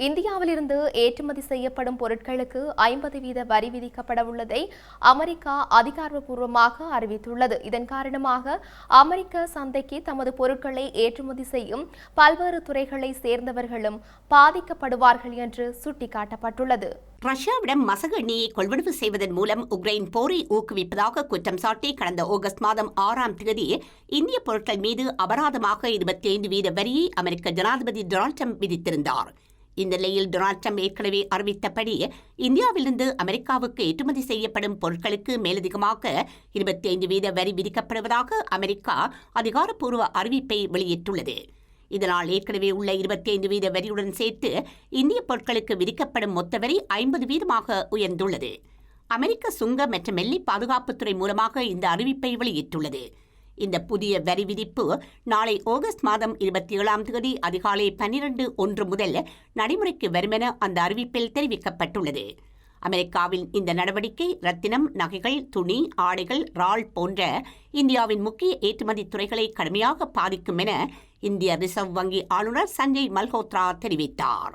இந்தியாவிலிருந்து ஏற்றுமதி செய்யப்படும் பொருட்களுக்கு 50% வரி விதிக்கப்பட உள்ளதை அமெரிக்கா அதிகாரப்பூர்வமாக அறிவித்துள்ளது. இதன் காரணமாக அமெரிக்க சந்தைக்கு தமது பொருட்களை ஏற்றுமதி செய்யும் பல்வேறு துறைகளை சேர்ந்தவர்களும் பாதிக்கப்படுவார்கள் என்று சுட்டிக்காட்டப்பட்டுள்ளது. ரஷ்யாவிடம் மசகு எண்ணெயை கொள்வனவு செய்வதன் மூலம் உக்ரைன் போரை ஊக்குவிப்பதாக குற்றம் சாட்டி கடந்த ஆகஸ்ட் மாதம் 6ஆம் தேதி இந்திய பொருட்கள் மீது அபராதமாக 25% வரியை அமெரிக்க ஜனாதிபதி டொனால்ட் ட்ரம்ப் விதித்திருந்தார். இந்த நிலையில் டொனால்ட் ட்ரம்ப் ஏற்கனவே அறிவித்தபடி இந்தியாவிலிருந்து அமெரிக்காவுக்கு ஏற்றுமதி செய்யப்படும் பொருட்களுக்கு மேலதிகமாக 25% வரி விதிக்கப்படுவதாக அமெரிக்கா அதிகாரப்பூர்வ அறிவிப்பை வெளியிட்டுள்ளது. இதனால் ஏற்கனவே உள்ள 25% வரியுடன் சேர்த்து இந்திய பொருட்களுக்கு விதிக்கப்படும் மொத்த வரி 50% உயர்ந்துள்ளது. அமெரிக்க சுங்க மற்றும் எல்லை பாதுகாப்புத்துறை மூலமாக இந்த அறிவிப்பை வெளியிட்டுள்ளது. இந்த புதிய வரி விதிப்பு நாளை ஆகஸ்ட் மாதம் 27ஆம் தேதி அதிகாலை 12:01 முதல் நடைமுறைக்கு வருமென அந்த அறிவிப்பில் தெரிவிக்கப்பட்டுள்ளது. அமெரிக்காவின் இந்த நடவடிக்கை ரத்தினம், நகைகள், துணி, ஆடைகள், இறால் போன்ற இந்தியாவின் முக்கிய ஏற்றுமதி துறைகளை கடுமையாக பாதிக்கும் என இந்திய ரிசர்வ் வங்கி ஆளுநர் சஞ்சய் மல்ஹோத்ரா தெரிவித்தார்.